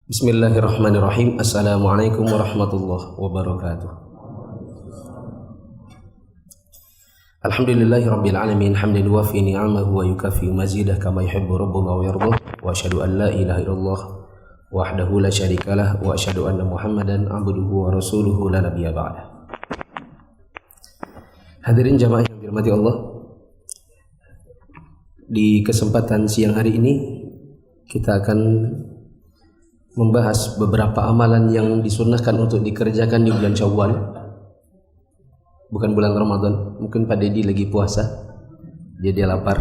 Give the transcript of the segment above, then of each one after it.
Bismillahirrahmanirrahim. Assalamualaikum warahmatullahi wabarakatuh. Alhamdulillahi rabbil alamin, hamdan yuwafi ni'amahu wa yukafi mazidah kama yuhibbu rabbuna wa yardah. Wa asyhadu an la ilaha illallah wahdahu la syarikalah wa asyhadu anna Muhammadan abduhu wa rasuluhu la nabiyya ba'dah. Hadirin jamaah yang dirahmati Allah, di kesempatan siang hari ini kita akan membahas beberapa amalan yang disunnahkan untuk dikerjakan di bulan Syawal, bukan bulan Ramadan. Mungkin Pak Dedi lagi puasa, dia lapar.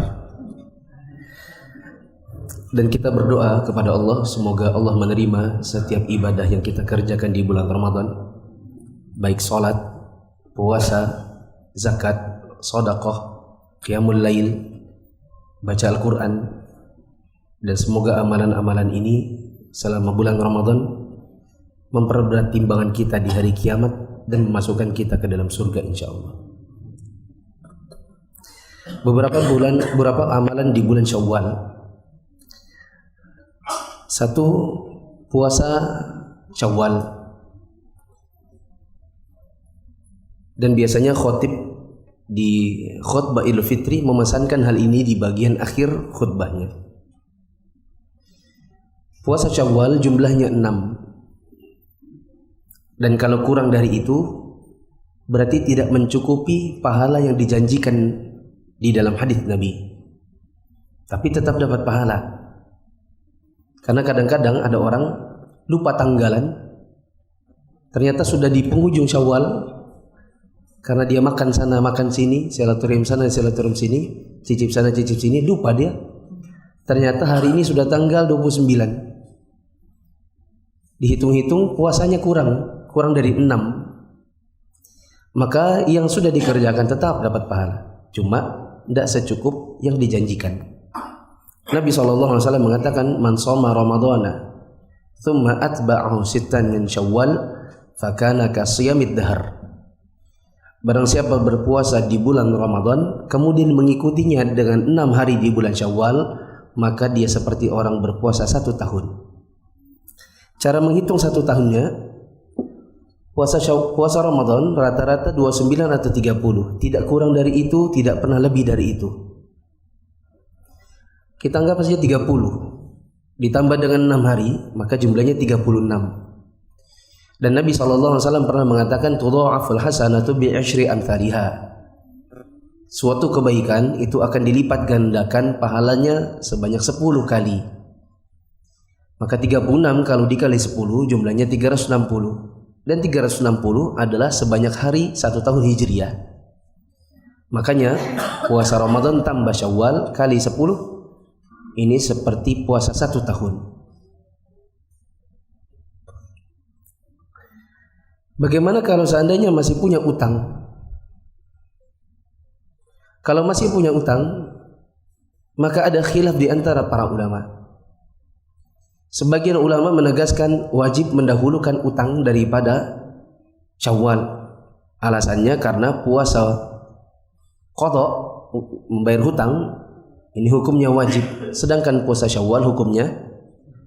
Dan kita berdoa kepada Allah, semoga Allah menerima setiap ibadah yang kita kerjakan di bulan Ramadan, baik sholat, puasa, zakat, sedekah, qiyamul lail, baca Al-Quran, dan semoga amalan-amalan ini selama bulan Ramadan memperberat timbangan kita di hari kiamat dan memasukkan kita ke dalam surga insyaallah. Beberapa amalan di bulan Syawal. Satu, puasa Syawal. Dan biasanya khotib di khutbah Idul Fitri memesankan hal ini di bagian akhir khutbahnya. Puasa Syawal jumlahnya 6. Dan kalau kurang dari itu berarti tidak mencukupi pahala yang dijanjikan di dalam hadis Nabi. Tapi tetap dapat pahala. Karena kadang-kadang ada orang lupa tanggalan, ternyata sudah di penghujung Syawal, karena dia makan sana makan sini, silaturahim sana silaturahim sini, cicip sana cicip sini, lupa dia. Ternyata hari ini sudah tanggal 29. Dihitung-hitung puasanya kurang dari 6. Maka yang sudah dikerjakan tetap dapat pahala, cuma tidak secukup yang dijanjikan. Nabi SAW mengatakan, man shoma ramadhana thumma atba'ahu sittan min syawal fakana kasiyamid dahar. Barang siapa berpuasa di bulan Ramadan kemudian mengikutinya dengan 6 hari di bulan Syawal, maka dia seperti orang berpuasa 1 tahun. Cara menghitung 1 tahunnya, puasa Ramadan rata-rata 29 atau 30, tidak kurang dari itu, tidak pernah lebih dari itu. Kita anggap saja 30 ditambah dengan 6 hari, maka jumlahnya 36. Dan Nabi SAW pernah mengatakan, tudha'aful hasanatu bi'ashri amthaliha. Suatu kebaikan itu akan dilipat gandakan pahalanya sebanyak 10 kali. Maka 36 kalau dikali 10 jumlahnya 360. Dan 360 adalah sebanyak hari 1 tahun Hijriah. Makanya puasa Ramadan tambah Syawal kali 10, ini seperti puasa 1 tahun. Bagaimana kalau seandainya masih punya utang? Kalau masih punya utang, maka ada khilaf di antara para ulama. Sebagian ulama menegaskan wajib mendahulukan utang daripada Syawal. Alasannya karena puasa qadha, membayar hutang, ini hukumnya wajib, sedangkan puasa Syawal hukumnya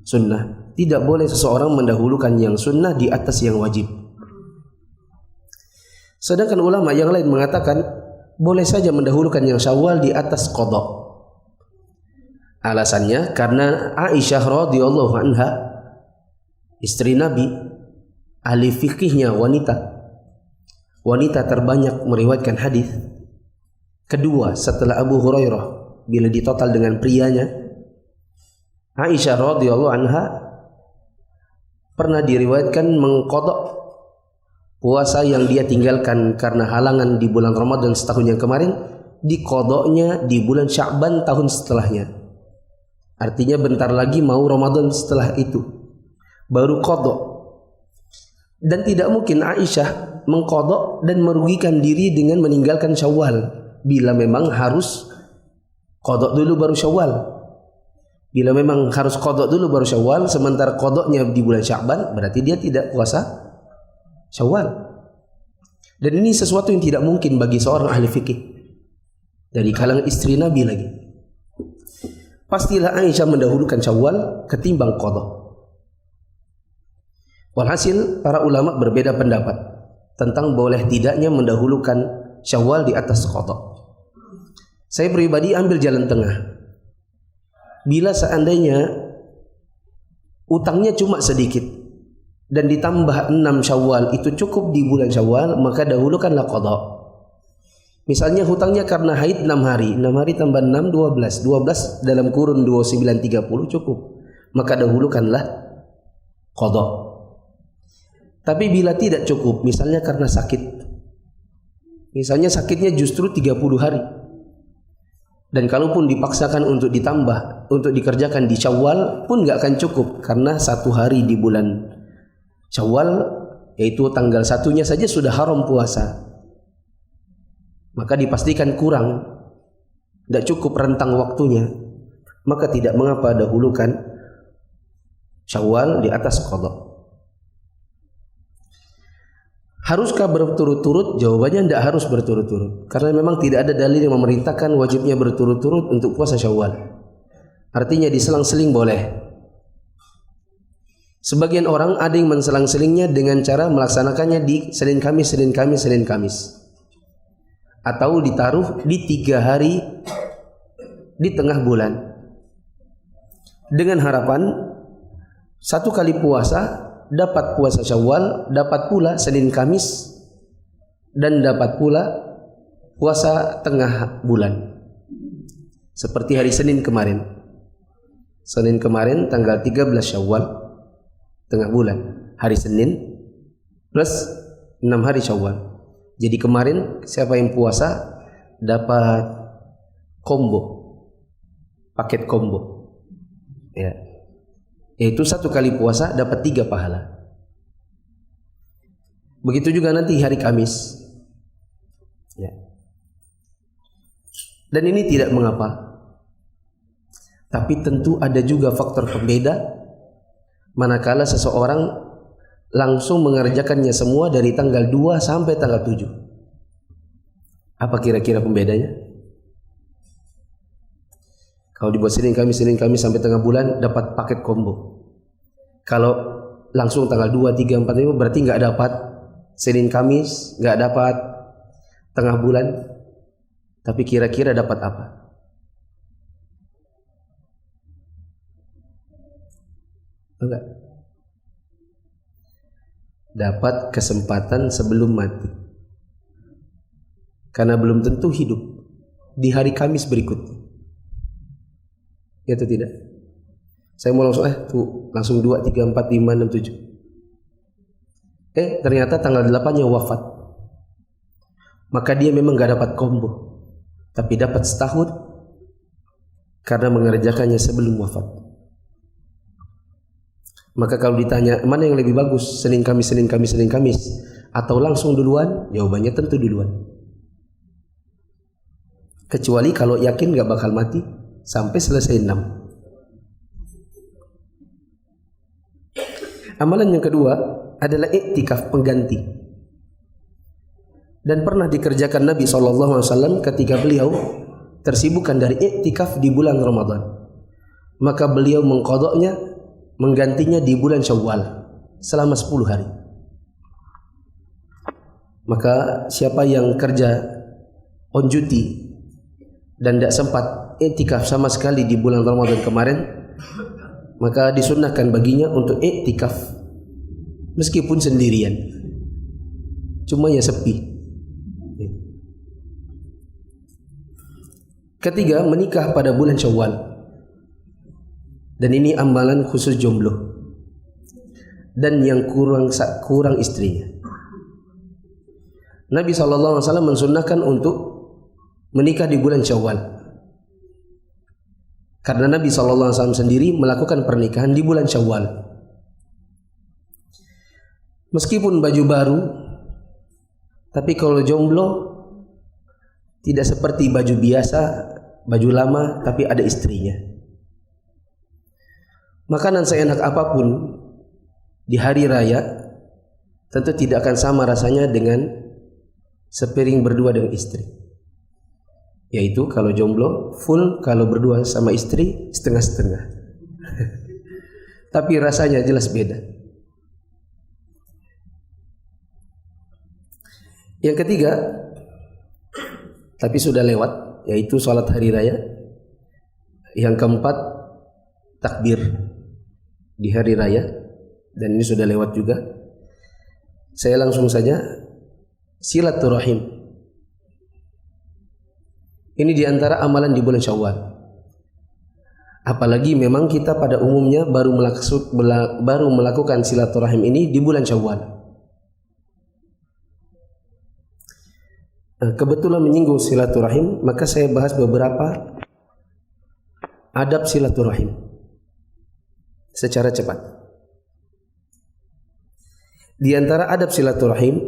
sunnah. Tidak boleh seseorang mendahulukan yang sunnah di atas yang wajib. Sedangkan ulama yang lain mengatakan boleh saja mendahulukan yang Syawal di atas qadha. Alasannya karena Aisyah radhiyallahu anha, istri Nabi, ahli fikihnya wanita terbanyak meriwayatkan hadis kedua setelah Abu Hurairah bila ditotal dengan prianya. Aisyah radhiyallahu anha pernah diriwayatkan mengqadha puasa yang dia tinggalkan karena halangan di bulan Ramadan setahun yang kemarin, diqadhanya di bulan Sya'ban tahun setelahnya. Artinya bentar lagi mau Ramadan setelah itu baru qadha. Dan tidak mungkin Aisyah mengqadha dan merugikan diri dengan meninggalkan Syawal, bila memang harus qadha dulu baru Syawal. Bila memang harus qadha dulu baru Syawal, sementara qadhanya di bulan Sya'ban, berarti dia tidak puasa Syawal. Dan ini sesuatu yang tidak mungkin bagi seorang ahli fikih dari kalangan istri Nabi lagi. Pastilah Aisyah mendahulukan Syawal ketimbang qadha. Walhasil para ulama berbeda pendapat tentang boleh tidaknya mendahulukan Syawal di atas qada. Saya pribadi ambil jalan tengah. Bila seandainya utangnya cuma sedikit dan ditambah 6 Syawal itu cukup di bulan Syawal, maka dahulukanlah qada. Misalnya hutangnya karena haid 6 hari, 6 hari tambah 6 12, 12 dalam kurun 29 30 cukup, maka dahulukanlah qada. Tapi bila tidak cukup, misalnya karena sakit, misalnya sakitnya justru 30 hari, dan kalaupun dipaksakan untuk ditambah, untuk dikerjakan di Syawal pun nggak akan cukup, karena 1 hari di bulan Syawal, yaitu tanggal 1-nya saja sudah haram puasa, maka dipastikan kurang, tidak cukup rentang waktunya, maka tidak mengapa dahulukan Syawal di atas qada. Haruskah berturut-turut? Jawabannya tidak harus berturut-turut, karena memang tidak ada dalil yang memerintahkan wajibnya berturut-turut untuk puasa Syawal. Artinya diselang-seling boleh. Sebagian orang ada yang menselang-selingnya dengan cara melaksanakannya di Senin Kamis, Senin Kamis, Senin Kamis, atau ditaruh di 3 hari di tengah bulan, dengan harapan 1 kali puasa dapat puasa Syawal, dapat pula Senin Kamis, dan dapat pula puasa tengah bulan. Seperti hari Senin kemarin. Senin kemarin tanggal 13 Syawal, tengah bulan, hari Senin plus 6 hari Syawal. Jadi kemarin siapa yang puasa dapat combo, paket combo, ya, yaitu 1 kali puasa dapat 3 pahala. Begitu juga nanti hari Kamis, ya. Dan ini tidak mengapa. Tapi tentu ada juga faktor pembeda manakala seseorang langsung mengerjakannya semua dari tanggal 2 sampai tanggal 7. Apa kira-kira pembedanya? Kalau dibuat Senin Kamis sampai tengah bulan dapat paket combo. Kalau langsung tanggal 2, 3, 4, 5 berarti nggak dapat Senin Kamis, nggak dapat tengah bulan. Tapi kira-kira dapat apa? Enggak. Dapat kesempatan sebelum mati, karena belum tentu hidup di hari Kamis berikutnya, ya atau tidak? Saya mau langsung 2, 3, 4, 5, 6, 7. Ternyata tanggal 8-nya wafat, maka dia memang gak dapat combo, tapi dapat setahun karena mengerjakannya sebelum wafat. Maka kalau ditanya mana yang lebih bagus, Senin Kamis, atau langsung duluan, jawabannya tentu duluan. Kecuali kalau yakin gak bakal mati sampai selesai 6. Amalan yang kedua adalah iktikaf pengganti, dan pernah dikerjakan Nabi SAW ketika beliau tersibukkan dari iktikaf di bulan Ramadan. Maka beliau mengqadanya, menggantinya di bulan Syawal selama 10 hari. Maka siapa yang kerja on duty dan tidak sempat iktikaf sama sekali di bulan Ramadan kemarin, maka disunnahkan baginya untuk iktikaf meskipun sendirian, cuma ya sepi. Ketiga, menikah pada bulan Syawal. Dan ini amalan khusus jomblo dan yang kurang istrinya. Nabi SAW mensunnahkan untuk menikah di bulan Syawal, karena Nabi SAW sendiri melakukan pernikahan di bulan Syawal. Meskipun baju baru, tapi kalau jomblo tidak seperti baju biasa, baju lama tapi ada istrinya. Makanan seenak apapun di hari raya tentu tidak akan sama rasanya dengan sepiring berdua dengan istri. Yaitu kalau jomblo full, kalau berdua sama istri setengah-setengah. Tapi rasanya jelas beda. Yang ketiga, tapi sudah lewat, yaitu sholat hari raya. Yang keempat, takbir di hari raya, dan ini sudah lewat juga. Saya langsung saja, silaturahim. Ini diantara amalan di bulan Syawal. Apalagi memang kita pada umumnya baru melakukan silaturahim ini di bulan Syawal. Kebetulan menyinggung silaturahim, maka saya bahas beberapa adab silaturahim secara cepat. Di antara adab silaturahim,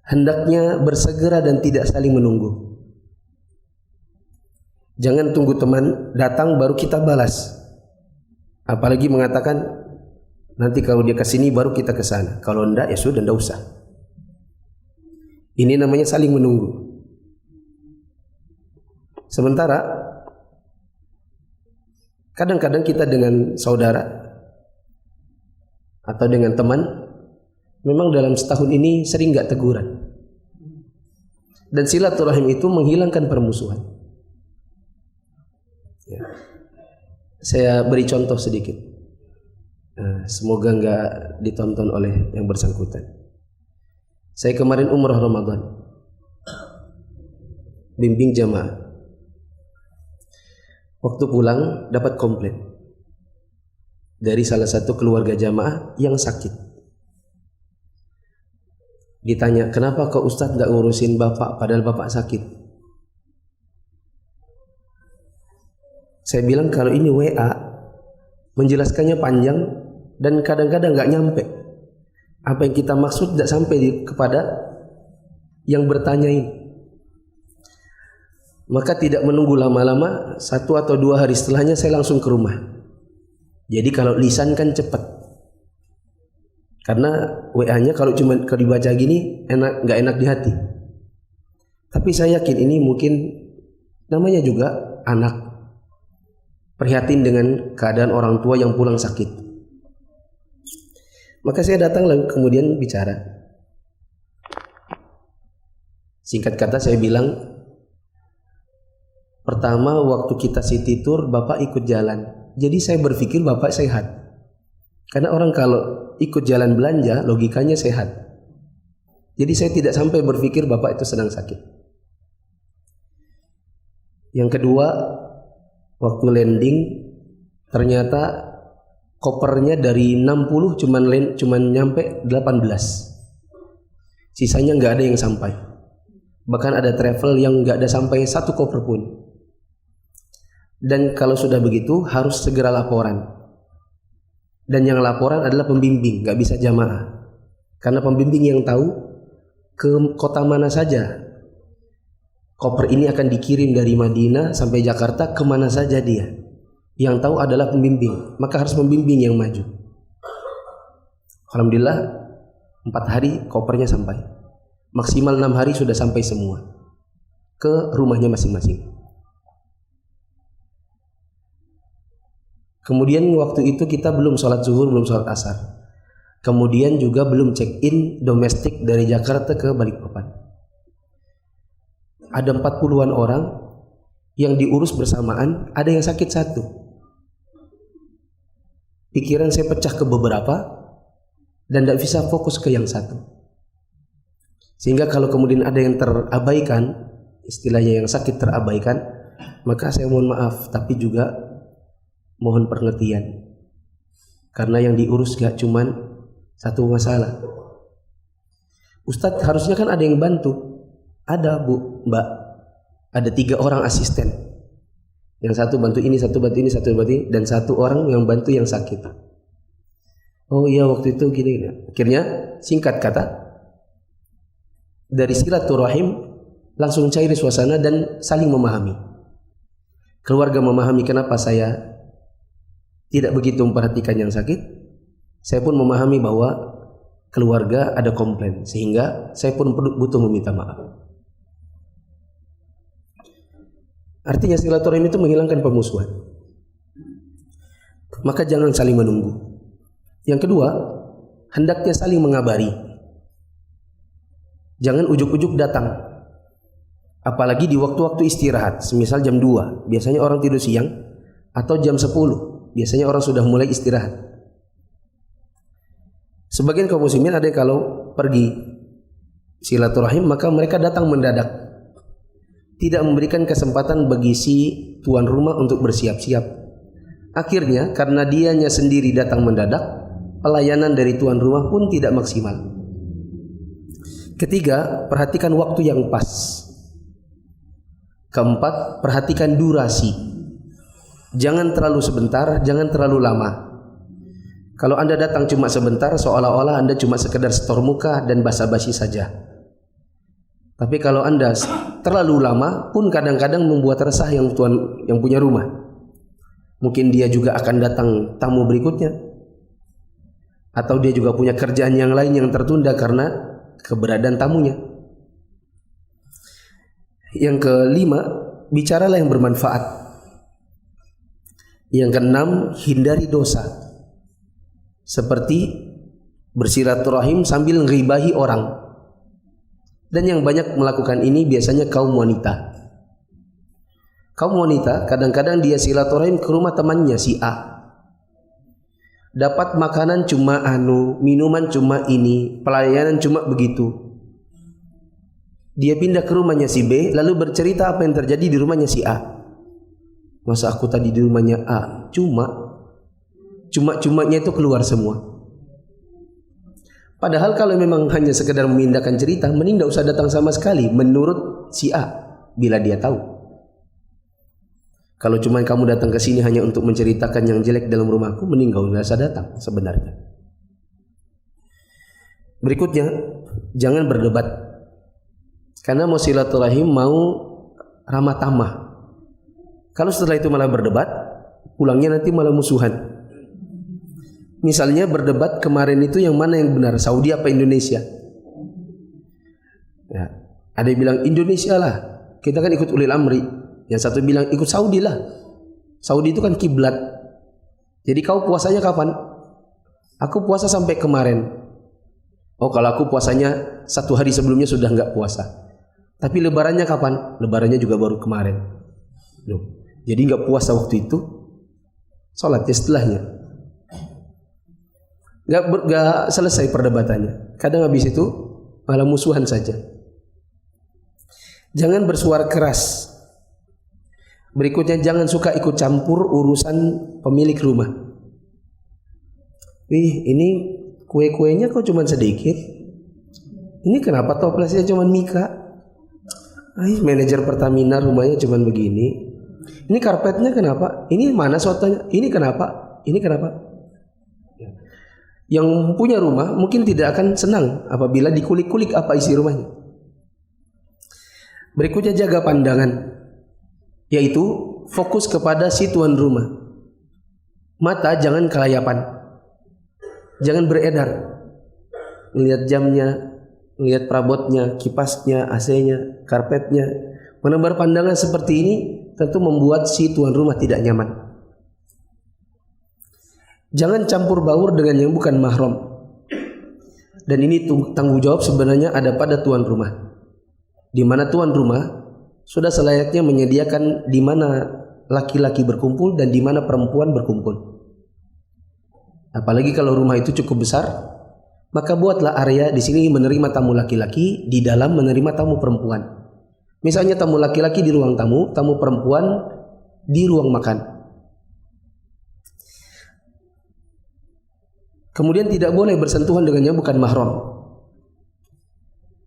hendaknya bersegera dan tidak saling menunggu. Jangan tunggu teman datang baru kita balas. Apalagi mengatakan nanti kalau dia ke sini baru kita ke sana. Kalau enggak ya sudah, enggak usah. Ini namanya saling menunggu. Sementara kadang-kadang kita dengan saudara atau dengan teman memang dalam setahun ini sering gak teguran. Dan silaturahim itu menghilangkan permusuhan. Ya. Saya beri contoh sedikit. Semoga gak ditonton oleh yang bersangkutan. Saya kemarin umrah Ramadan, bimbing jamaah. Waktu pulang dapat komplain dari salah satu keluarga jamaah yang sakit. Ditanya, kenapa kok Ustadz gak ngurusin bapak padahal bapak sakit? Saya bilang kalau ini WA, menjelaskannya panjang dan kadang-kadang gak nyampe. Apa yang kita maksud tidak sampai kepada yang bertanya ini. Maka tidak menunggu lama-lama, 1 atau 2 hari setelahnya saya langsung ke rumah. Jadi kalau lisan kan cepat. Karena WA-nya kalau dibaca gini nggak enak di hati. Tapi saya yakin ini mungkin namanya juga anak. Prihatin dengan keadaan orang tua yang pulang sakit. Maka saya datang lalu kemudian bicara. Singkat kata saya bilang, pertama waktu kita city tour Bapak ikut jalan. Jadi saya berpikir Bapak sehat. Karena orang kalau ikut jalan belanja logikanya sehat. Jadi saya tidak sampai berpikir Bapak itu sedang sakit. Yang kedua, waktu landing ternyata kopernya dari 60 cuman nyampe 18. Sisanya nggak ada yang sampai. Bahkan ada travel yang nggak ada sampai 1 koper pun. Dan kalau sudah begitu harus segera laporan. Dan yang laporan adalah pembimbing, nggak bisa jamaah. Karena pembimbing yang tahu ke kota mana saja koper ini akan dikirim dari Madinah sampai Jakarta, kemana saja dia. Yang tahu adalah pembimbing, maka harus pembimbing yang maju. Alhamdulillah 4 hari kopernya sampai. Maksimal 6 hari sudah sampai semua ke rumahnya masing-masing. Kemudian waktu itu kita belum sholat zuhur, belum sholat asar. Kemudian juga belum check-in domestik dari Jakarta ke Balikpapan. Ada 40-an orang yang diurus bersamaan, ada yang sakit 1. Pikiran saya pecah ke beberapa dan tidak bisa fokus ke yang 1. Sehingga kalau kemudian ada yang terabaikan, istilahnya yang sakit terabaikan, maka saya mohon maaf, tapi juga mohon pengertian. Karena yang diurus gak cuman 1 masalah. Ustadz harusnya kan ada yang bantu. Ada Bu, Mbak. Ada 3 orang asisten. Yang 1 bantu ini, 1 bantu ini, 1 bantu ini, dan 1 orang yang bantu yang sakit. Oh iya waktu itu gini. Akhirnya singkat kata, dari silaturahim langsung cair suasana dan saling memahami. Keluarga memahami kenapa saya tidak begitu memperhatikan yang sakit. Saya pun memahami bahwa keluarga ada komplain, sehingga saya pun butuh meminta maaf. Artinya silaturahim itu menghilangkan permusuhan. Maka jangan saling menunggu. Yang kedua, hendaknya saling mengabari. Jangan ujuk-ujuk datang. Apalagi di waktu-waktu istirahat, semisal jam 2, biasanya orang tidur siang, atau jam 10, biasanya orang sudah mulai istirahat. Sebagian kaum muslimin ada yang kalau pergi silaturahim maka mereka datang mendadak, tidak memberikan kesempatan bagi si tuan rumah untuk bersiap-siap. Akhirnya karena dianya sendiri datang mendadak, pelayanan dari tuan rumah pun tidak maksimal. Ketiga, perhatikan waktu yang pas. Keempat, perhatikan durasi. Jangan terlalu sebentar, jangan terlalu lama. Kalau Anda datang cuma sebentar, seolah-olah Anda cuma sekedar setor muka dan basa-basi saja. Tapi kalau Anda terlalu lama pun kadang-kadang membuat resah yang punya rumah. Mungkin dia juga akan datang tamu berikutnya, atau dia juga punya kerjaan yang lain yang tertunda karena keberadaan tamunya. Yang kelima, bicaralah yang bermanfaat. Yang keenam, hindari dosa, seperti bersilaturahim sambil ngribahi orang. Dan yang banyak melakukan ini biasanya kaum wanita. Kaum wanita kadang-kadang dia silaturahim ke rumah temannya si A. Dapat makanan cuma minuman cuma ini, pelayanan cuma begitu. Dia pindah ke rumahnya si B, lalu bercerita apa yang terjadi di rumahnya si A. Masa aku tadi di rumahnya A, cuma-cumanya itu keluar semua. Padahal kalau memang hanya sekedar memindahkan cerita, mending tidak usah datang sama sekali menurut si A bila dia tahu. Kalau cuma kamu datang ke sini hanya untuk menceritakan yang jelek dalam rumahku, mending kau nggak usah datang sebenarnya. Berikutnya, jangan berdebat. Karena mau silaturahim, mau ramah tamah. Kalau setelah itu malah berdebat, pulangnya nanti malah musuhan. Misalnya berdebat kemarin itu yang mana yang benar, Saudi apa Indonesia? Ya, ada yang bilang Indonesia lah, kita kan ikut ulil amri. Yang satu bilang ikut Saudi lah, Saudi itu kan kiblat. Jadi kau puasanya kapan? Aku puasa sampai kemarin. Oh, kalau aku puasanya 1 hari sebelumnya sudah enggak puasa. Tapi lebarannya kapan? Lebarannya juga baru kemarin. Loh, jadi enggak puasa waktu itu, sholatnya setelahnya. Enggak selesai perdebatannya. Kadang habis itu malah musuhan saja. Jangan bersuara keras. Berikutnya, jangan suka ikut campur urusan pemilik rumah. Ini kue-kuenya kok cuma sedikit. Ini kenapa toplesnya cuma Mika? Manajer Pertamina rumahnya cuma begini. Ini karpetnya kenapa? Ini mana sotonya? Ini kenapa? Ini kenapa? Yang punya rumah mungkin tidak akan senang apabila dikulik-kulik apa isi rumahnya. Berikutnya, jaga pandangan, yaitu fokus kepada si tuan rumah. Mata jangan kelayapan, jangan beredar, melihat jamnya, melihat perabotnya, kipasnya, AC-nya, karpetnya. Menebar pandangan seperti ini tentu membuat si tuan rumah tidak nyaman. Jangan campur baur dengan yang bukan mahram. Dan ini tanggung jawab sebenarnya ada pada tuan rumah, di mana tuan rumah sudah selayaknya menyediakan di mana laki-laki berkumpul dan di mana perempuan berkumpul. Apalagi kalau rumah itu cukup besar, maka buatlah area di sini menerima tamu laki-laki, di dalam menerima tamu perempuan. Misalnya tamu laki-laki di ruang tamu, tamu perempuan di ruang makan. Kemudian tidak boleh bersentuhan dengan yang bukan mahram.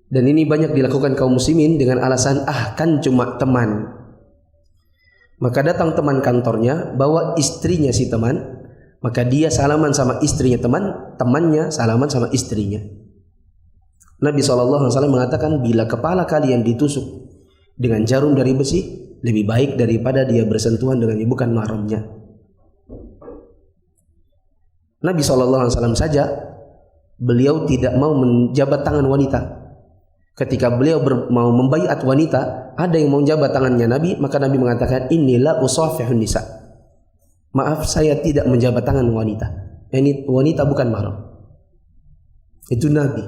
Dan ini banyak dilakukan kaum muslimin dengan alasan kan cuma teman. Maka datang teman kantornya, bawa istrinya si teman, maka dia salaman sama istrinya teman, temannya salaman sama istrinya. Nabi SAW mengatakan, bila kepala kalian ditusuk dengan jarum dari besi, lebih baik daripada dia bersentuhan dengan yang bukan mahramnya. Nabi SAW saja, beliau tidak mau menjabat tangan wanita. Ketika beliau mau membaiat wanita, ada yang mau menjabat tangannya Nabi, maka Nabi mengatakan, inilah usafihun nisa. Maaf, saya tidak menjabat tangan wanita. Ini wanita bukan mahram. Itu Nabi.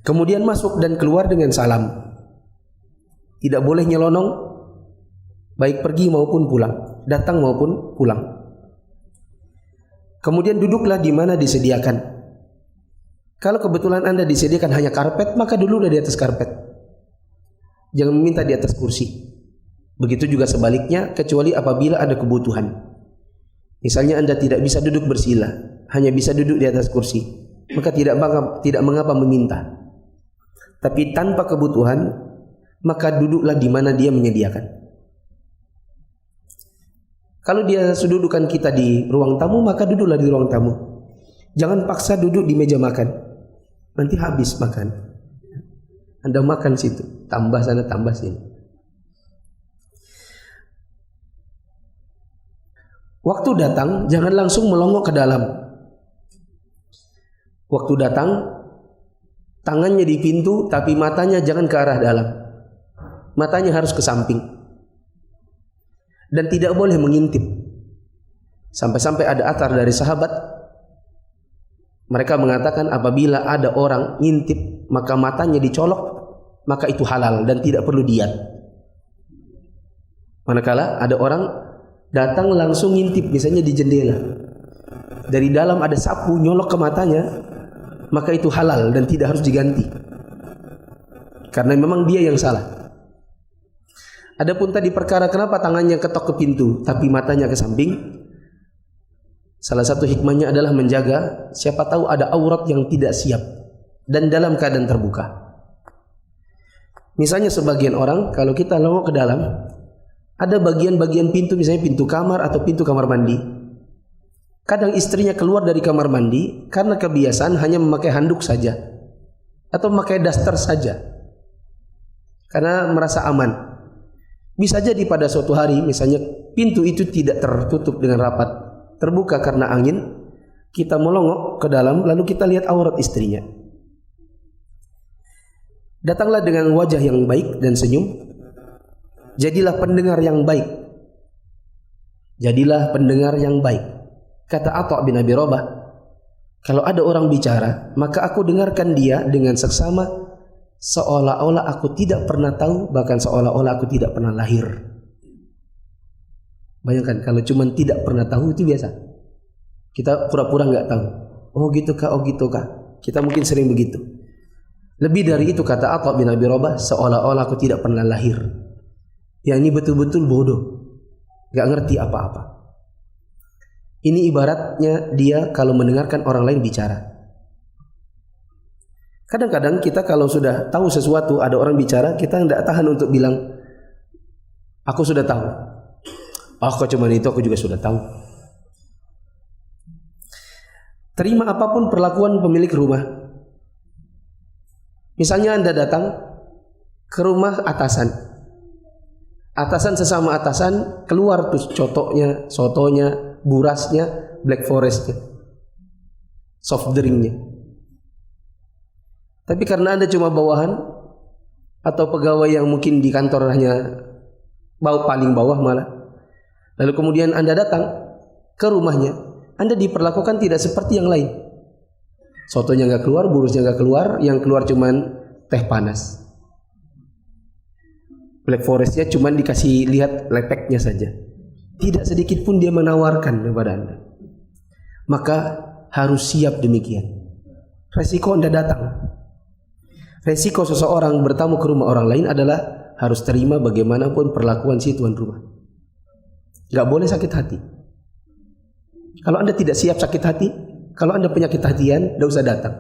Kemudian masuk dan keluar dengan salam. Tidak boleh nyelonong, baik pergi maupun pulang, datang maupun pulang. Kemudian duduklah di mana disediakan. Kalau kebetulan Anda disediakan hanya karpet, maka duduklah di atas karpet. Jangan meminta di atas kursi. Begitu juga sebaliknya, kecuali apabila ada kebutuhan. Misalnya Anda tidak bisa duduk bersila, hanya bisa duduk di atas kursi, maka tidak mengapa meminta. Tapi tanpa kebutuhan, maka duduklah di mana dia menyediakan. Kalau dia sududukan kita di ruang tamu, maka duduklah di ruang tamu. Jangan paksa duduk di meja makan. Nanti habis makan. Anda makan situ, tambah sana tambah sini. Waktu datang, jangan langsung melongok ke dalam. Waktu datang, tangannya di pintu, tapi matanya jangan ke arah dalam. Matanya harus ke samping. Dan tidak boleh mengintip. Sampai-sampai ada athar dari sahabat, mereka mengatakan apabila ada orang ngintip, maka matanya dicolok, maka itu halal dan tidak perlu diat. Manakala ada orang datang langsung ngintip, misalnya di jendela, dari dalam ada sapu nyolok ke matanya, maka itu halal dan tidak harus diganti, karena memang dia yang salah. Adapun tadi perkara kenapa tangannya ketok ke pintu tapi matanya ke samping, salah satu hikmahnya adalah menjaga, siapa tahu ada aurat yang tidak siap dan dalam keadaan terbuka. Misalnya sebagian orang kalau kita longok ke dalam, ada bagian-bagian pintu, misalnya pintu kamar atau pintu kamar mandi. Kadang istrinya keluar dari kamar mandi karena kebiasaan hanya memakai handuk saja atau memakai daster saja, karena merasa aman. Bisa jadi pada suatu hari misalnya pintu itu tidak tertutup dengan rapat, terbuka karena angin, kita melongok ke dalam lalu kita lihat aurat istrinya. Datanglah dengan wajah yang baik dan senyum. Jadilah pendengar yang baik. Jadilah pendengar yang baik. Kata Atha bin Abi Rabah, kalau ada orang bicara, maka aku dengarkan dia dengan seksama, seolah-olah aku tidak pernah tahu, bahkan seolah-olah aku tidak pernah lahir. Bayangkan kalau cuma tidak pernah tahu itu biasa. Kita pura-pura nggak tahu. Oh gitu kah, oh gitu kah. Kita mungkin sering begitu. Lebih dari itu kata Atha bin Abi Rabah, seolah-olah aku tidak pernah lahir. Yang ini betul-betul bodoh, nggak ngerti apa-apa. Ini ibaratnya dia kalau mendengarkan orang lain bicara. Kadang-kadang kita kalau sudah tahu sesuatu, ada orang bicara, kita tidak tahan untuk bilang, aku sudah tahu. Oh kok cuma itu, aku juga sudah tahu. Terima apapun perlakuan pemilik rumah. Misalnya Anda datang ke rumah atasan. Atasan sesama atasan, keluar tuh cotoknya, sotonya, burasnya, black forestnya, soft drinknya. Tapi karena Anda cuma bawahan atau pegawai yang mungkin di kantor hanya paling bawah malah, lalu kemudian Anda datang ke rumahnya, Anda diperlakukan tidak seperti yang lain. Sotonya nggak keluar, burusnya nggak keluar, yang keluar cuman teh panas. Black forestnya cuman dikasih lihat lepeknya saja. Tidak sedikit pun dia menawarkan kepada Anda. Maka harus siap demikian. Resiko Anda datang. Resiko seseorang bertamu ke rumah orang lain adalah harus terima bagaimanapun perlakuan si tuan rumah. Gak boleh sakit hati. Kalau Anda tidak siap sakit hati, kalau Anda penyakit hatian, tidak usah datang.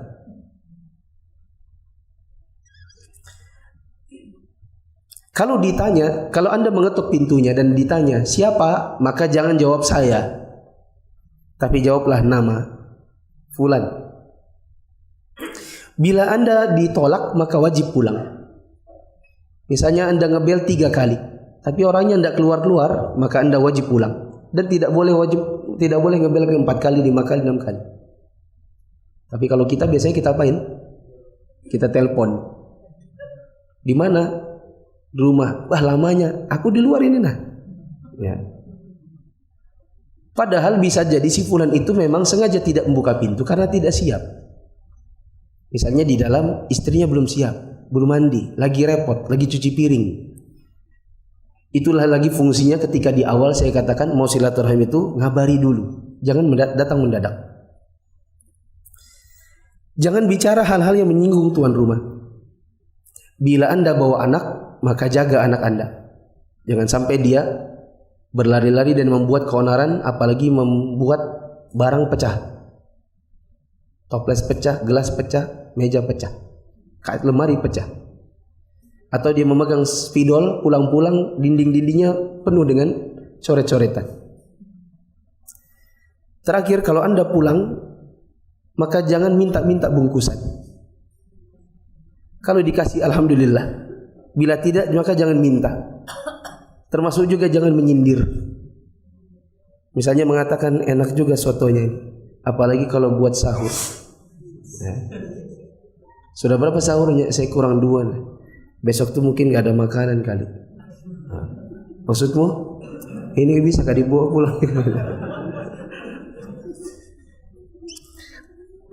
Kalau ditanya, kalau Anda mengetuk pintunya dan ditanya siapa, maka jangan jawab saya, tapi jawablah nama fulan. Bila Anda ditolak, maka wajib pulang. Misalnya Anda ngebel 3 kali, tapi orangnya tidak keluar-keluar, maka Anda wajib pulang. Dan tidak boleh ngebel ke 4 kali, 5 kali, 6 kali. Tapi kalau kita biasanya kita apain? Kita telepon. Di mana? Di rumah. Wah lamanya, aku di luar ini nah. Ya. Padahal bisa jadi si fulan itu memang sengaja tidak membuka pintu karena tidak siap. Misalnya di dalam istrinya belum siap, belum mandi, lagi repot, lagi cuci piring. Itulah lagi fungsinya ketika di awal saya katakan mau silaturahim itu ngabari dulu. Jangan datang mendadak. Jangan bicara hal-hal yang menyinggung tuan rumah. Bila Anda bawa anak, maka jaga anak Anda. Jangan sampai dia berlari-lari dan membuat keonaran, apalagi membuat barang pecah. Toples pecah, gelas pecah, meja pecah, lemari pecah. Atau dia memegang spidol, pulang-pulang dinding-dindingnya penuh dengan coret-coretan. Terakhir, kalau Anda pulang, maka jangan minta-minta bungkusan. Kalau dikasih alhamdulillah, bila tidak maka jangan minta. Termasuk juga jangan menyindir. Misalnya mengatakan enak juga sotonya, apalagi kalau buat sahur. Sudah berapa sahurnya? Saya kurang 2. Besok tuh mungkin gak ada makanan kali. Maksudmu? Ini bisa gak dibawa pulang?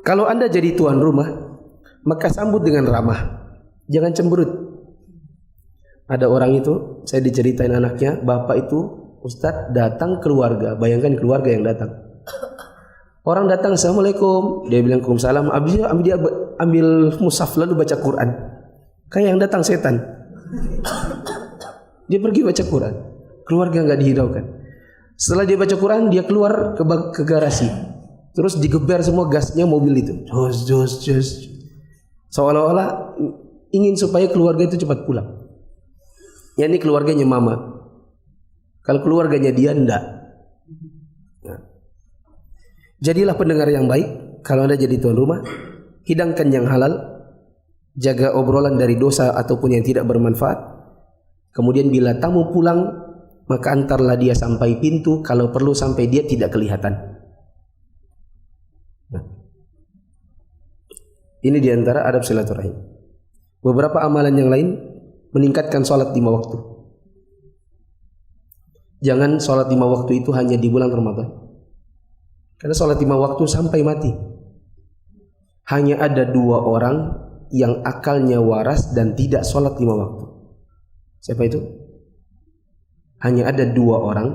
Kalau Anda jadi tuan rumah, maka sambut dengan ramah. Jangan cemberut. Ada orang itu, saya diceritain anaknya, bapak itu, Ustadz datang keluarga. Bayangkan keluarga yang datang. Orang datang, Assalamualaikum. Dia bilang Waalaikumsalam. Dia ambil mushaf lalu baca Quran. Kayak yang datang setan. Dia pergi baca Quran. Keluarga nggak dihiraukan. Setelah dia baca Quran, dia keluar ke garasi. Terus digeber semua gasnya mobil itu. Jos. Seolah-olah ingin supaya keluarga itu cepat pulang. Ya ini keluarganya mama. Kalau keluarganya dia enggak. Nah. Jadilah pendengar yang baik. Kalau Anda jadi tuan rumah, hidangkan yang halal. Jaga obrolan dari dosa ataupun yang tidak bermanfaat. Kemudian bila tamu pulang, maka antarlah dia sampai pintu. Kalau perlu sampai dia tidak kelihatan. Nah. Ini diantara adab silaturahim. Beberapa amalan yang lain, meningkatkan sholat 5 waktu. Jangan sholat 5 waktu itu hanya di bulan Ramadan. Karena sholat 5 waktu sampai mati. Hanya ada 2 orang yang akalnya waras dan tidak sholat 5 waktu. Siapa itu? Hanya ada 2 orang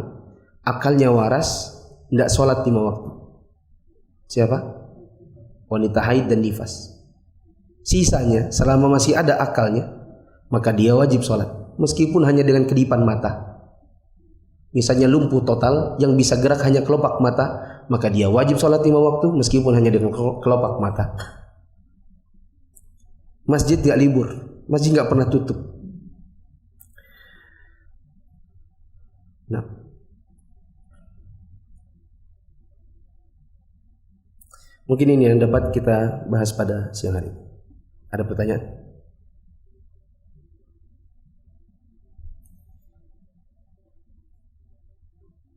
akalnya waras, tidak sholat 5 waktu. Siapa? Wanita haid dan nifas. Sisanya selama masih ada akalnya, maka dia wajib sholat, meskipun hanya dengan kedipan mata. Misalnya lumpuh total, yang bisa gerak hanya kelopak mata, maka dia wajib sholat 5 waktu, meskipun hanya dengan kelopak mata. Masjid gak libur, masjid gak pernah tutup. Nah, mungkin ini yang dapat kita bahas pada siang hari. Ada pertanyaan?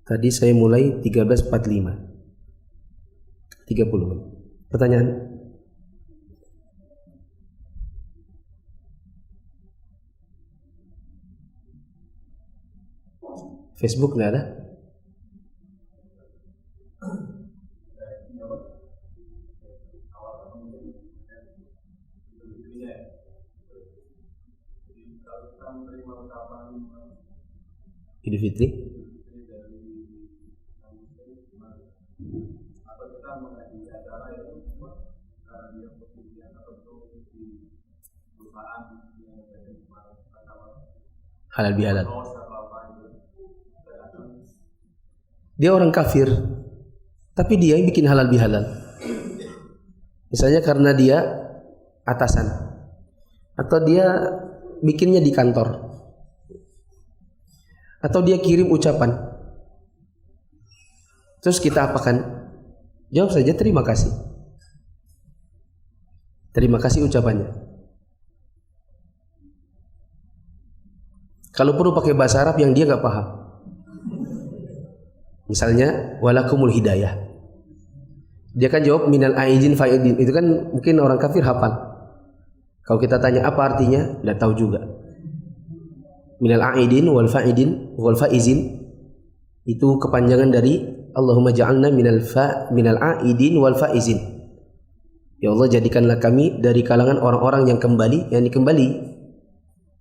Tadi saya mulai 13.45 30 menit. Pertanyaan? Facebook nggak ada? Idul Fitri? Halal bihalal. Dia orang kafir, tapi dia yang bikin halal bihalal. Misalnya karena dia atasan, atau dia bikinnya di kantor, atau dia kirim ucapan. Terus kita apakan? Jawab saja terima kasih. Terima kasih ucapannya. Kalau perlu pakai bahasa Arab yang dia nggak paham. Misalnya walakumul hidayah. Dia kan jawab minal aidin fa'idin. Itu kan mungkin orang kafir hafal. Kalau kita tanya apa artinya, enggak tahu juga. Minal aidin wal fa'idin wal fa'izin itu kepanjangan dari Allahumma ja'alna minal aidin wal fa'izin. Ya Allah, jadikanlah kami dari kalangan orang-orang yang kembali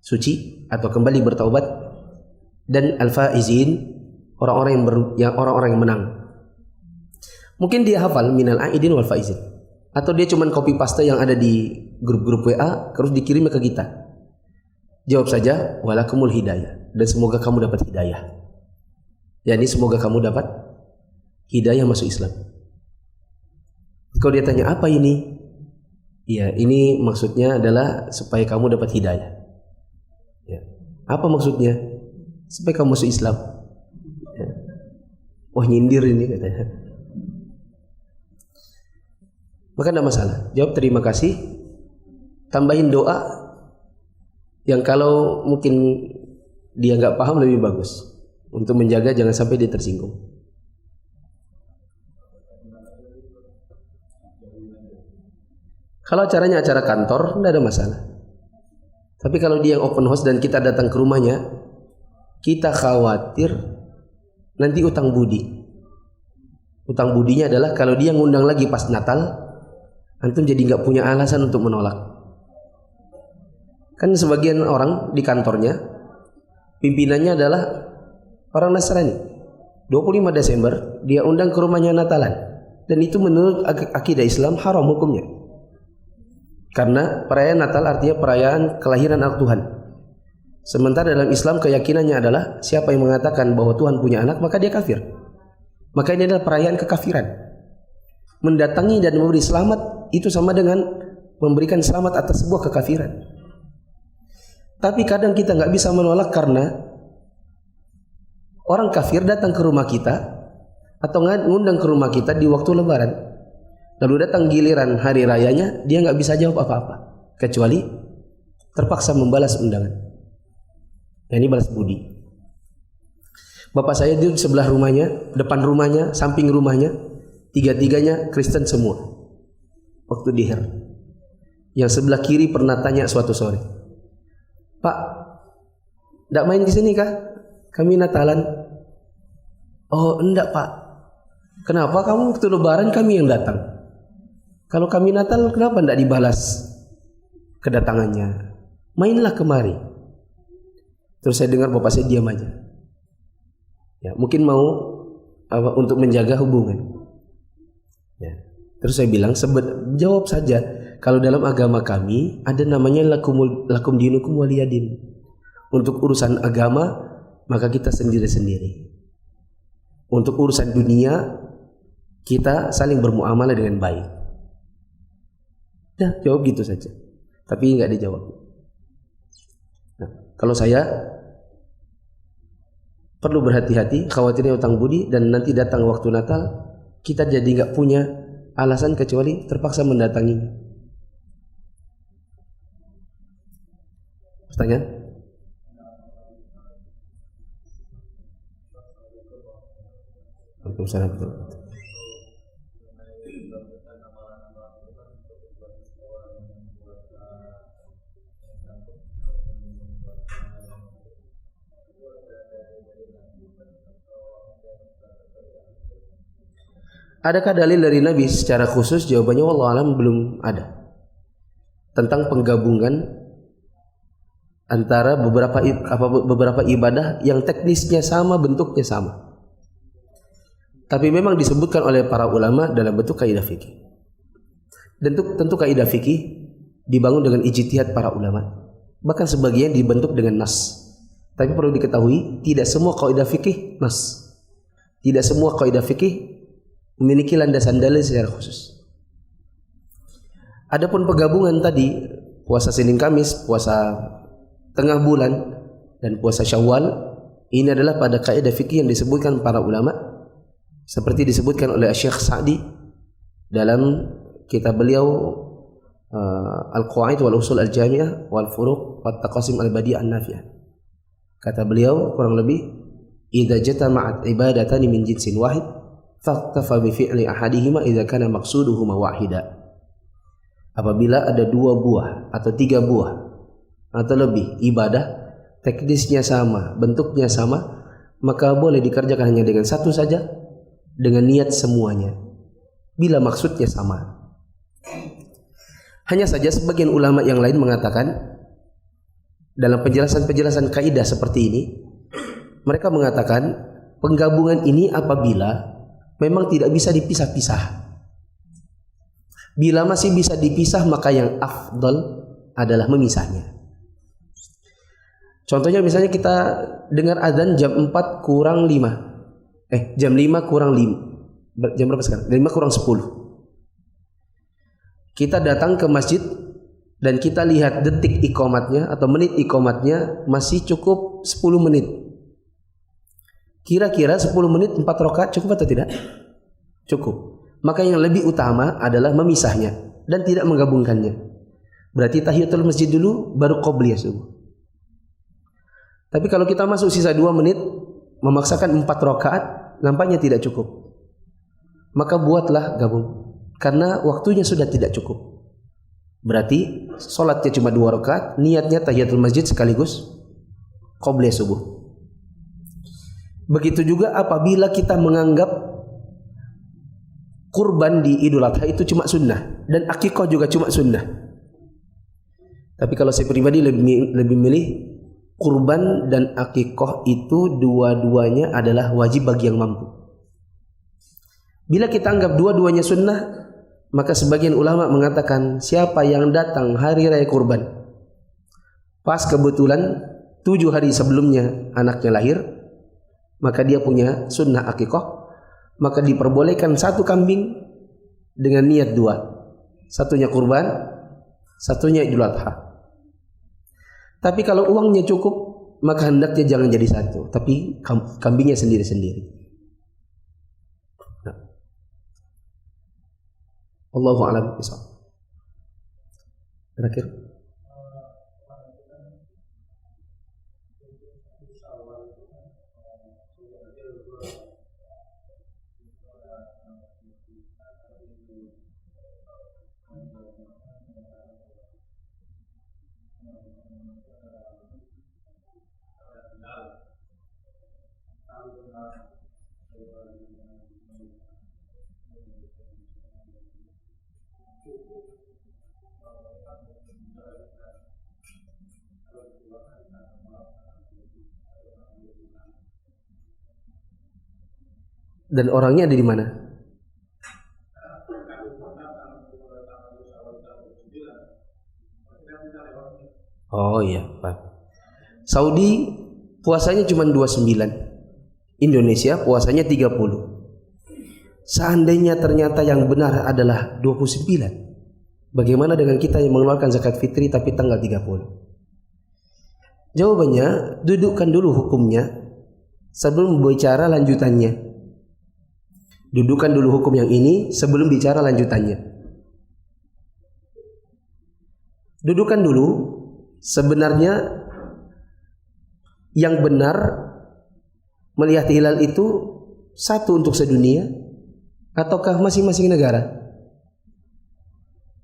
suci atau kembali bertaubat, dan al-faizin, orang-orang yang menang. Mungkin dia hafal minal aidin wal faizin, atau dia cuman copy paste yang ada di grup-grup WA terus dikirim ke kita. Jawab saja walakumul hidayah, dan semoga kamu dapat hidayah. Yani semoga kamu dapat hidayah masuk Islam. Kalau dia tanya apa ini? Ya, ini maksudnya adalah supaya kamu dapat hidayah. Ya. Apa maksudnya? Supaya kamu masuk Islam. Ya. Wah, nyindir ini katanya. Maka tidak masalah. Jawab terima kasih. Tambahin doa yang kalau mungkin dia nggak paham lebih bagus, untuk menjaga jangan sampai dia tersinggung. Kalau acaranya acara kantor, tidak ada masalah. Tapi kalau dia yang open house dan kita datang ke rumahnya, kita khawatir nanti utang budi. Utang budinya adalah kalau dia ngundang lagi pas Natal, antum jadi nggak punya alasan untuk menolak. Kan sebagian orang di kantornya, pimpinannya adalah orang Nasrani. 25 Desember, dia undang ke rumahnya Natalan. Dan itu menurut akidah Islam haram hukumnya. Karena perayaan Natal artinya perayaan kelahiran anak Tuhan. Sementara dalam Islam keyakinannya adalah siapa yang mengatakan bahwa Tuhan punya anak maka dia kafir. Maka ini adalah perayaan kekafiran. Mendatangi dan memberi selamat itu sama dengan memberikan selamat atas sebuah kekafiran. Tapi kadang kita nggak bisa menolak karena orang kafir datang ke rumah kita atau ngundang ke rumah kita di waktu Lebaran. Lalu datang giliran hari rayanya, dia nggak bisa jawab apa-apa, kecuali terpaksa membalas undangan. Ini balas budi. Bapak saya di sebelah rumahnya, depan rumahnya, samping rumahnya, tiga-tiganya Kristen semua. Waktu di Her, yang sebelah kiri pernah tanya suatu sore, Pak, nggak main di sini kah? Kami Natalan. Oh, enggak Pak. Kenapa kamu waktu Lebaran kami yang datang? Kalau kami Natal, kenapa tidak dibalas kedatangannya? Mainlah kemari. Terus saya dengar bapak saya diam aja. Ya, mungkin mau untuk menjaga hubungan. Ya. Terus saya bilang, jawab saja. Kalau dalam agama kami ada namanya lakum dinukum waliyadin. Untuk urusan agama maka kita sendiri-sendiri. Untuk urusan dunia kita saling bermuamalah dengan baik. Ya, jawab gitu saja. Tapi nggak dijawab. Nah, kalau saya perlu berhati-hati, khawatirnya utang budi, dan nanti datang waktu Natal kita jadi nggak punya alasan kecuali terpaksa mendatangi. Pertanyaan? Waalaikumsalam. Adakah dalil dari Nabi secara khusus? Jawabannya wallahu alam belum ada. Tentang penggabungan antara beberapa ibadah yang teknisnya sama, bentuknya sama. Tapi memang disebutkan oleh para ulama dalam bentuk kaidah fikih. Dan tentu kaidah fikih dibangun dengan ijtihad para ulama. Bahkan sebagian dibentuk dengan nas. Tapi perlu diketahui, tidak semua kaidah fikih nas. Tidak semua kaidah fikih memiliki landasan dalil secara khusus. Adapun penggabungan tadi, puasa Senin Kamis, puasa tengah bulan, dan puasa Syawal, ini adalah pada kaidah fikih yang disebutkan para ulama, seperti disebutkan oleh Syekh Sa'di dalam kitab beliau Al-Qawaid wal Usul Al-Jami'ah wal Furuq wat Taqasim Al-Badi'ah An-Nafi'ah. Kata beliau kurang lebih, idza jatama'at ibadatan min jinsin wahid faqtafa bi fi'li ahadihima idza kana maqsuduhuma wahida. Apabila ada 2 buah atau 3 buah atau lebih ibadah, teknisnya sama, bentuknya sama, maka boleh dikerjakan hanya dengan satu saja dengan niat semuanya bila maksudnya sama. Hanya saja sebagian ulama yang lain mengatakan dalam penjelasan-penjelasan kaidah seperti ini, mereka mengatakan penggabungan ini apabila memang tidak bisa dipisah-pisah. Bila masih bisa dipisah, maka yang afdal adalah memisahnya. Contohnya misalnya kita dengar azan jam 4 kurang 5. Jam 5 kurang 5. Jam berapa sekarang? 5 kurang 10. Kita datang ke masjid dan kita lihat detik iqamatnya atau menit iqamatnya masih cukup 10 menit. Kira-kira 10 menit 4 rakaat cukup atau tidak? Cukup. Maka yang lebih utama adalah memisahnya dan tidak menggabungkannya. Berarti tahiyatul masjid dulu baru qobliyah subuh. Tapi kalau kita masuk sisa 2 menit memaksakan 4 rakaat, nampaknya tidak cukup. Maka buatlah gabung. Karena waktunya sudah tidak cukup. Berarti sholatnya cuma 2 rakaat, niatnya tahiyatul masjid sekaligus qobliyah subuh. Begitu juga apabila kita menganggap kurban di Idul Adha itu cuma sunnah dan akikah juga cuma sunnah. Tapi kalau saya pribadi lebih milih kurban dan akikah itu dua-duanya adalah wajib bagi yang mampu. Bila kita anggap dua-duanya sunnah, maka sebagian ulama mengatakan siapa yang datang hari raya kurban pas kebetulan 7 hari sebelumnya anaknya lahir, maka dia punya sunnah akikah, maka diperbolehkan 1 kambing dengan niat 2. Satunya kurban, satunya Idul Adha. Tapi kalau uangnya cukup, maka hendaknya jangan jadi 1, tapi kambingnya sendiri-sendiri. Allahu a'lam bishawab. Terakhir. Dan orangnya ada di mana? Oh iya, Pak. Saudi puasanya cuma 29. Indonesia puasanya 30. Seandainya ternyata yang benar adalah 29, bagaimana dengan kita yang mengeluarkan zakat fitri tapi tanggal 30? Jawabannya, dudukkan dulu hukumnya sebelum bicara lanjutannya. Dudukkan dulu hukum yang ini sebelum bicara lanjutannya. Dudukkan dulu sebenarnya yang benar melihat hilal itu satu untuk sedunia ataukah masing-masing negara?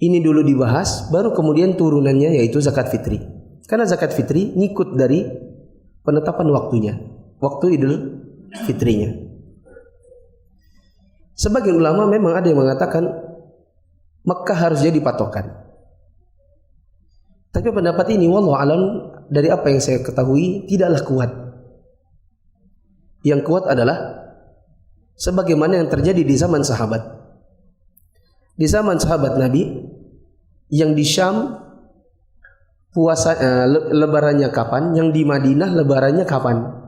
Ini dulu dibahas, baru kemudian turunannya yaitu zakat fitri. Karena zakat fitri ngikut dari penetapan waktunya, waktu Idul Fitrinya. Sebagian ulama memang ada yang mengatakan Mekah harus jadi patokan. Tapi pendapat ini wallahu alam dari apa yang saya ketahui tidaklah kuat. Yang kuat adalah sebagaimana yang terjadi di zaman sahabat. Di zaman sahabat Nabi yang di Syam puasa lebarannya kapan, yang di Madinah lebarannya kapan?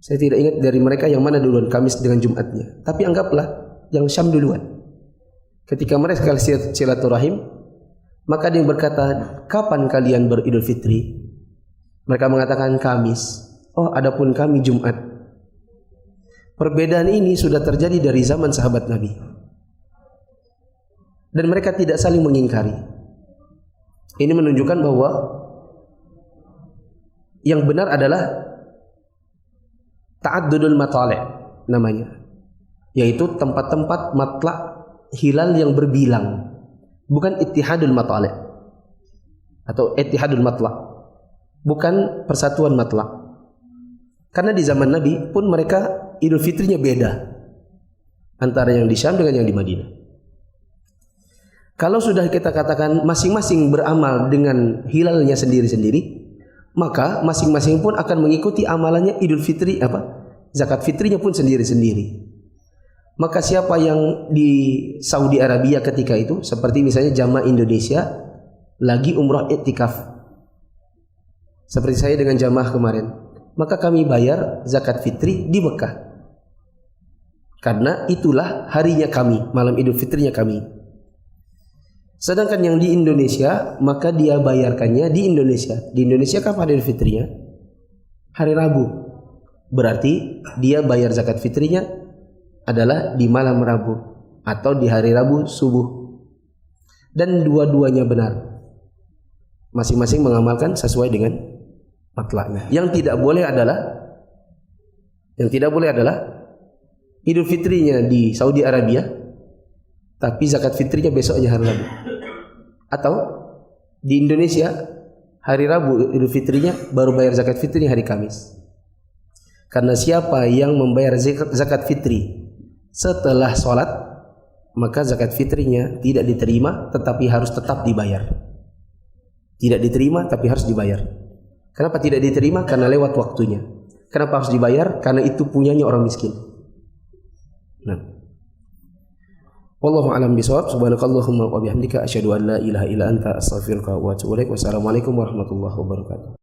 Saya tidak ingat dari mereka yang mana duluan, Kamis dengan Jumatnya. Tapi anggaplah yang Syam duluan. Ketika mereka silaturahim, maka dia berkata, kapan kalian beridul fitri? Mereka mengatakan Kamis. Oh, adapun kami Jumat. Perbedaan ini sudah terjadi dari zaman sahabat Nabi. Dan mereka tidak saling mengingkari. Ini menunjukkan bahwa yang benar adalah ta'addudul matali' namanya, yaitu tempat-tempat matla' hilal yang berbilang, bukan ittihadul matali' atau ittihadul matla', bukan persatuan matla'. Karena di zaman Nabi pun mereka Idul Fitrinya beda antara yang di Syam dengan yang di Madinah. Kalau sudah kita katakan masing-masing beramal dengan hilalnya sendiri-sendiri, maka masing-masing pun akan mengikuti amalannya Idul Fitri zakat fitrinya pun sendiri-sendiri. Maka siapa yang di Saudi Arabia ketika itu, seperti misalnya jamaah Indonesia lagi umrah iktikaf, seperti saya dengan jamaah kemarin, maka kami bayar zakat fitri di Mekah, karena itulah harinya kami, malam Idul Fitrinya kami. Sedangkan yang di Indonesia, maka dia bayarkannya di Indonesia. Di Indonesia kapan Idul Fitrinya? Hari Rabu. Berarti dia bayar zakat fitrinya adalah di malam Rabu atau di hari Rabu subuh. Dan dua-duanya benar. Masing-masing mengamalkan sesuai dengan matlaknya. Yang tidak boleh adalah Idul Fitrinya di Saudi Arabia, tapi zakat fitrinya besoknya hari Rabu. Atau di Indonesia hari Rabu Idul Fitrinya, baru bayar zakat fitrinya hari Kamis. Karena siapa yang membayar zakat fitri setelah sholat, maka zakat fitrinya tidak diterima, tetapi harus tetap dibayar. Tidak diterima tapi harus dibayar. Kenapa tidak diterima? Karena lewat waktunya. Kenapa harus dibayar? Karena itu punyanya orang miskin. Nah, wallahu a'lam bishawab. Subhanakallahumma wa bihamdika asyhadu an la ilaha illa anta astaghfiruka wa atubu ilaik. Wassalamualaikum warahmatullahi wabarakatuh.